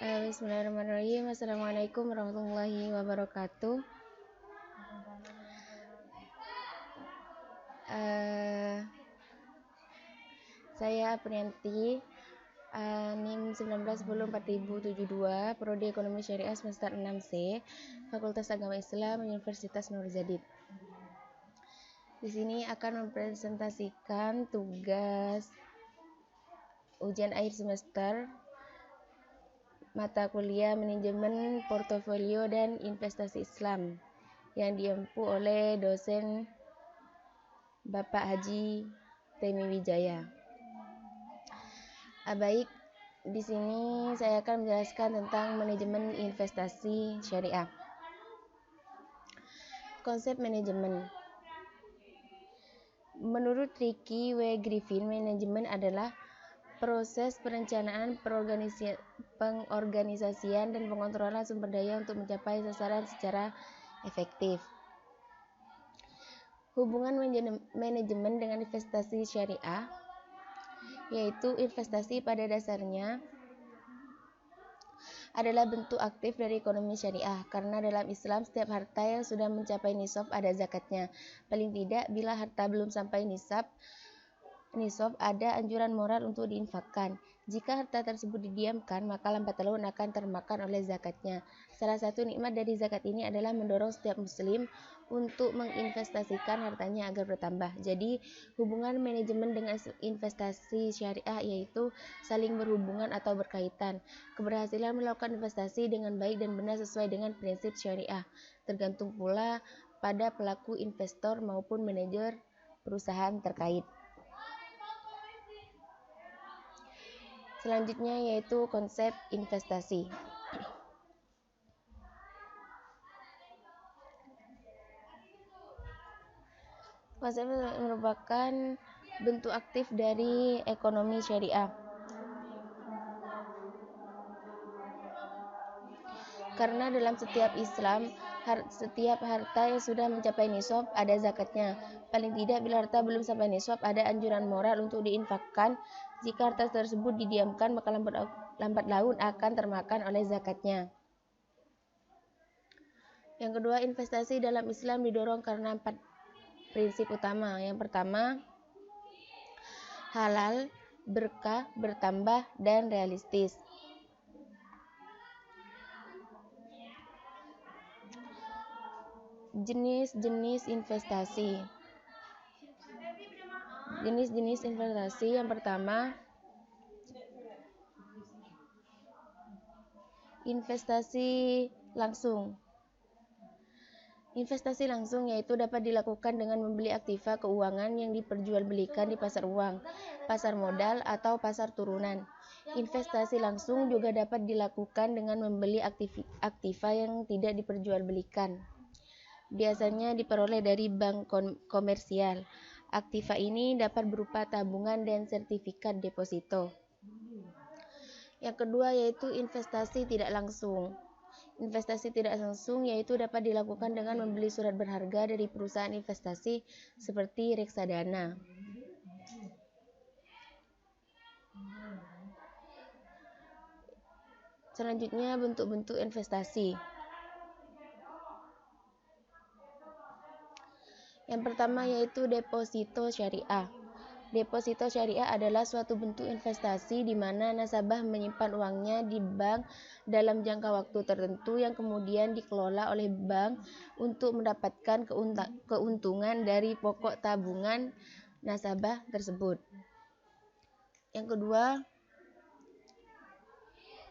Bismillahirrahmanirrahim. Assalamualaikum warahmatullahi wabarakatuh. Eh, saya Aprianti, NIM 19104072, Prodi Ekonomi Syariah semester 6C, Fakultas Agama Islam, Universitas Nur Jadid. Di sini akan mempresentasikan tugas ujian akhir semester mata kuliah Manajemen Portofolio dan Investasi Islam yang diempu oleh dosen Bapak Haji Temi Wijaya. Baik, di sini saya akan menjelaskan tentang manajemen investasi syariah. Konsep manajemen. Menurut Ricky W. Griffin, manajemen adalah proses perencanaan, pengorganisasian, dan pengontrolan sumber daya untuk mencapai sasaran secara efektif. Hubungan manajemen dengan investasi syariah, yaitu investasi pada dasarnya adalah bentuk aktif dari ekonomi syariah, karena dalam Islam setiap harta yang sudah mencapai nisab ada zakatnya. Paling tidak, bila harta belum sampai nisab ada anjuran moral untuk diinfakkan. Jika harta tersebut didiamkan, maka lambat laun akan termakan oleh zakatnya. Salah satu nikmat dari zakat ini adalah mendorong setiap muslim untuk menginvestasikan hartanya agar bertambah. Jadi, hubungan manajemen dengan investasi syariah yaitu saling berhubungan atau berkaitan. Keberhasilan melakukan investasi dengan baik dan benar sesuai dengan prinsip syariah tergantung pula pada pelaku investor maupun manajer perusahaan terkait. Selanjutnya yaitu konsep investasi. Konsep merupakan bentuk aktif dari ekonomi syariah. Karena dalam setiap Islam, setiap harta yang sudah mencapai nisab ada zakatnya. Paling tidak bila harta belum sampai nisab ada anjuran moral untuk diinfakkan. Jika harta tersebut didiamkan maka lambat laun akan termakan oleh zakatnya. Yang kedua, investasi dalam Islam didorong karena 4 prinsip utama. Yang pertama, halal, berkah, bertambah, dan realistis. Jenis-jenis investasi. Jenis-jenis investasi yang pertama, investasi langsung. Investasi langsung yaitu dapat dilakukan dengan membeli aktiva keuangan yang diperjualbelikan di pasar uang, pasar modal, atau pasar turunan. Investasi langsung juga dapat dilakukan dengan membeli aktiva yang tidak diperjualbelikan. Biasanya diperoleh dari bank komersial. Aktiva ini dapat berupa tabungan dan sertifikat deposito. Yang kedua yaitu investasi tidak langsung. Investasi tidak langsung yaitu dapat dilakukan dengan membeli surat berharga dari perusahaan investasi seperti reksadana. Selanjutnya bentuk-bentuk investasi. Yang pertama yaitu deposito syariah. Deposito syariah adalah suatu bentuk investasi di mana nasabah menyimpan uangnya di bank dalam jangka waktu tertentu yang kemudian dikelola oleh bank untuk mendapatkan keuntungan dari pokok tabungan nasabah tersebut. Yang kedua,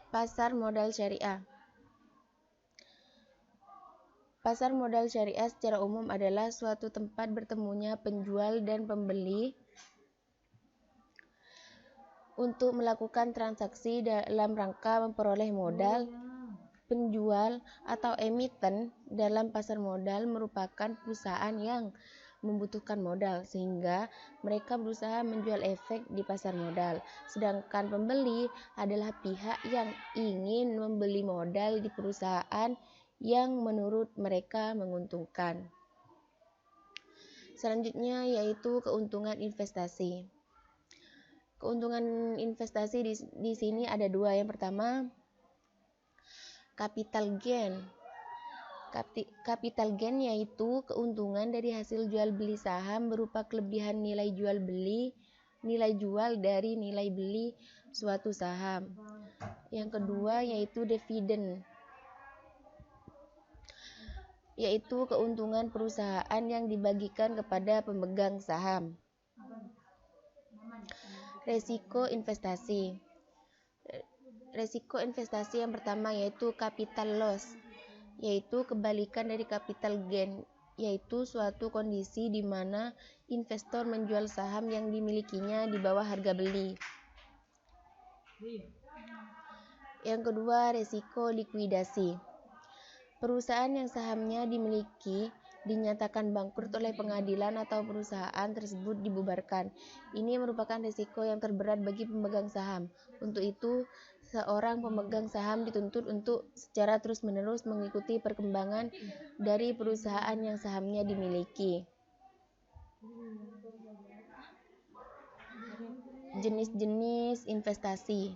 pasar modal syariah. Pasar modal syariah secara umum adalah suatu tempat bertemunya penjual dan pembeli untuk melakukan transaksi dalam rangka memperoleh modal. Penjual atau emiten dalam pasar modal merupakan perusahaan yang membutuhkan modal sehingga mereka berusaha menjual efek di pasar modal. Sedangkan pembeli adalah pihak yang ingin membeli modal di perusahaan yang menurut mereka menguntungkan. Selanjutnya yaitu keuntungan investasi. Keuntungan investasi di sini ada dua. Yang pertama, Capital gain. Capital gain yaitu keuntungan dari hasil jual beli saham berupa kelebihan nilai jual dari nilai beli suatu saham. Yang kedua yaitu dividen, yaitu keuntungan perusahaan yang dibagikan kepada pemegang saham. Resiko investasi. Resiko investasi yang pertama yaitu capital loss, yaitu kebalikan dari capital gain, yaitu suatu kondisi di mana investor menjual saham yang dimilikinya di bawah harga beli. Yang kedua, resiko likuidasi. Perusahaan yang sahamnya dimiliki dinyatakan bangkrut oleh pengadilan atau perusahaan tersebut dibubarkan. Ini merupakan risiko yang terberat bagi pemegang saham. Untuk itu, seorang pemegang saham dituntut untuk secara terus-menerus mengikuti perkembangan dari perusahaan yang sahamnya dimiliki. Jenis-jenis investasi.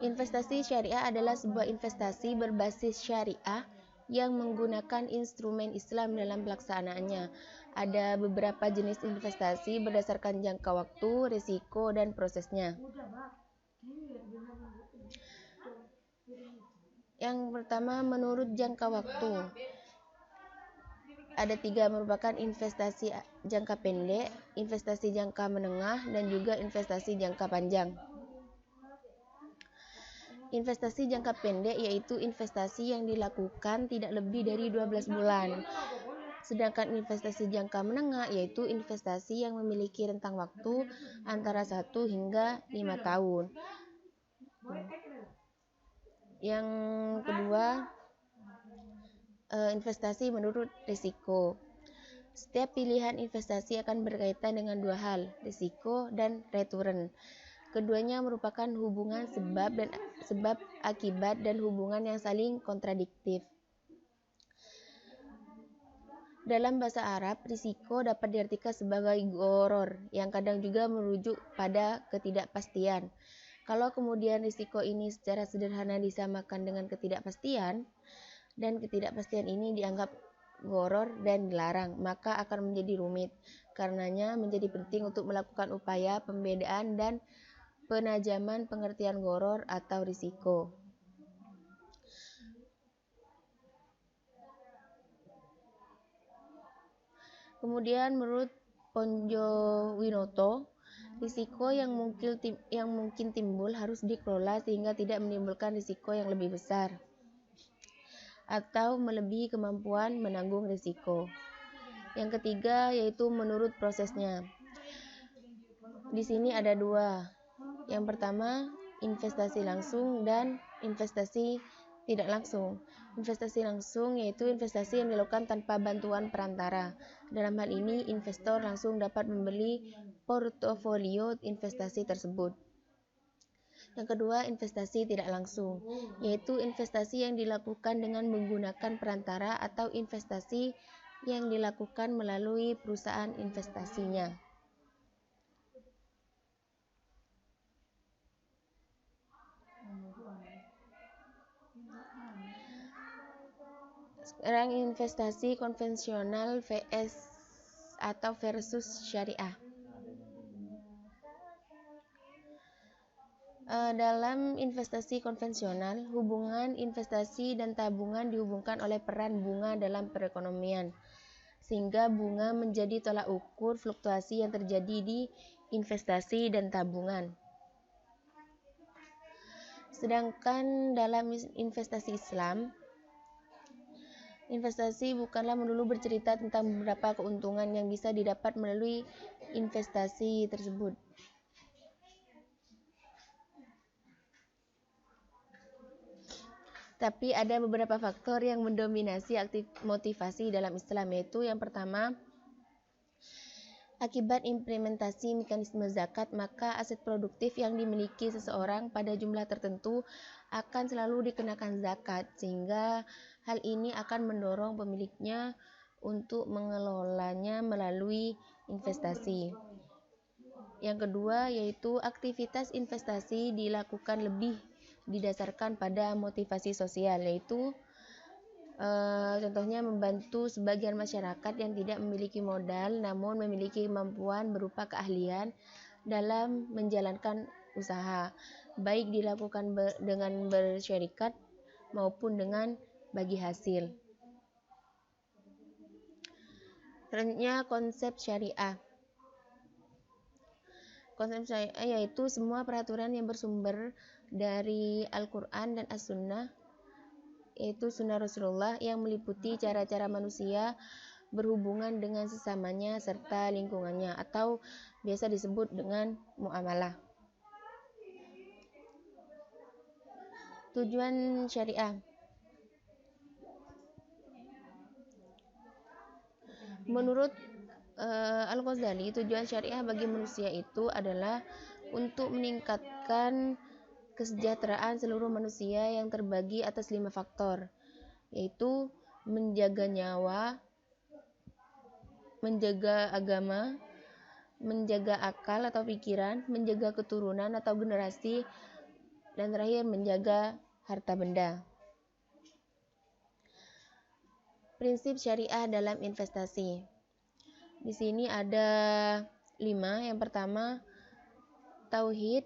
Investasi syariah adalah sebuah investasi berbasis syariah yang menggunakan instrumen Islam dalam pelaksanaannya. Ada beberapa jenis investasi berdasarkan jangka waktu, risiko, dan prosesnya. Yang pertama, menurut jangka waktu. Ada 3, merupakan investasi jangka pendek, investasi jangka menengah, dan juga investasi jangka panjang. Investasi jangka pendek yaitu investasi yang dilakukan tidak lebih dari 12 bulan. Sedangkan investasi jangka menengah yaitu investasi yang memiliki rentang waktu antara 1 hingga 5 tahun. Yang kedua, investasi menurut risiko. Setiap pilihan investasi akan berkaitan dengan 2 hal, risiko dan return. Keduanya merupakan hubungan sebab akibat dan hubungan yang saling kontradiktif. Dalam bahasa Arab, risiko dapat diartikan sebagai goror, yang kadang juga merujuk pada ketidakpastian. Kalau kemudian risiko ini secara sederhana disamakan dengan ketidakpastian, dan ketidakpastian ini dianggap goror dan dilarang, maka akan menjadi rumit. Karenanya menjadi penting untuk melakukan upaya pembedaan dan penajaman pengertian goror atau risiko. Kemudian menurut Ponjowinoto, risiko yang mungkin timbul harus dikelola sehingga tidak menimbulkan risiko yang lebih besar atau melebihi kemampuan menanggung risiko. Yang ketiga yaitu menurut prosesnya. Di sini ada 2. Yang pertama, investasi langsung dan investasi tidak langsung. Investasi langsung yaitu investasi yang dilakukan tanpa bantuan perantara. Dalam hal ini, investor langsung dapat membeli portofolio investasi tersebut. Yang kedua, investasi tidak langsung, yaitu investasi yang dilakukan dengan menggunakan perantara atau investasi yang dilakukan melalui perusahaan investasinya. Sekarang investasi konvensional versus syariah. Dalam investasi konvensional, hubungan investasi dan tabungan dihubungkan oleh peran bunga dalam perekonomian, sehingga bunga menjadi tolak ukur fluktuasi yang terjadi di investasi dan tabungan. Sedangkan dalam investasi Islam, investasi bukanlah melulu bercerita tentang beberapa keuntungan yang bisa didapat melalui investasi tersebut. Tapi ada beberapa faktor yang mendominasi motivasi dalam Islam, yaitu yang pertama, akibat implementasi mekanisme zakat, maka aset produktif yang dimiliki seseorang pada jumlah tertentu akan selalu dikenakan zakat, sehingga hal ini akan mendorong pemiliknya untuk mengelolanya melalui investasi. Yang kedua yaitu aktivitas investasi dilakukan lebih didasarkan pada motivasi sosial, yaitu contohnya membantu sebagian masyarakat yang tidak memiliki modal namun memiliki kemampuan berupa keahlian dalam menjalankan usaha, baik dilakukan dengan bersyarikat maupun dengan bagi hasil. Selanjutnya konsep syariah. Konsep syariah yaitu semua peraturan yang bersumber dari Al-Quran dan As-Sunnah, yaitu Sunnah Rasulullah, yang meliputi cara-cara manusia berhubungan dengan sesamanya serta lingkungannya, atau biasa disebut dengan muamalah. Tujuan syariah. Menurut Al-Ghazali, tujuan syariah bagi manusia itu adalah untuk meningkatkan kesejahteraan seluruh manusia yang terbagi atas 5 faktor, yaitu menjaga nyawa, menjaga agama, menjaga akal atau pikiran, menjaga keturunan atau generasi, dan terakhir menjaga harta benda. Prinsip syariah dalam investasi. Di sini ada 5. Yang pertama, tauhid.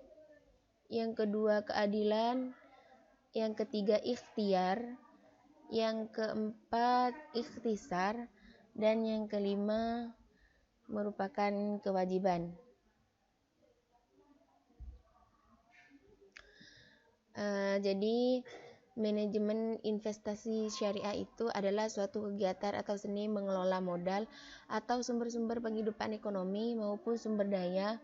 Yang kedua, keadilan. Yang ketiga, ikhtiar. Yang keempat, ikhtisar. Dan yang kelima, merupakan kewajiban. Jadi manajemen investasi syariah itu adalah suatu kegiatan atau seni mengelola modal atau sumber-sumber penghidupan ekonomi maupun sumber daya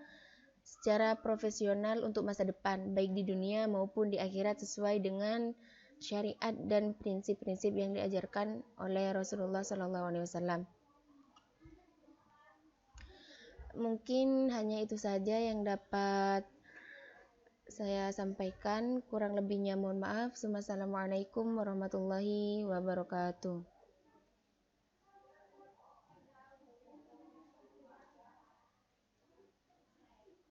secara profesional untuk masa depan, baik di dunia maupun di akhirat, sesuai dengan syariat dan prinsip-prinsip yang diajarkan oleh Rasulullah SAW. Mungkin hanya itu saja yang dapat saya sampaikan, kurang lebihnya mohon maaf. Wassalamualaikum warahmatullahi wabarakatuh.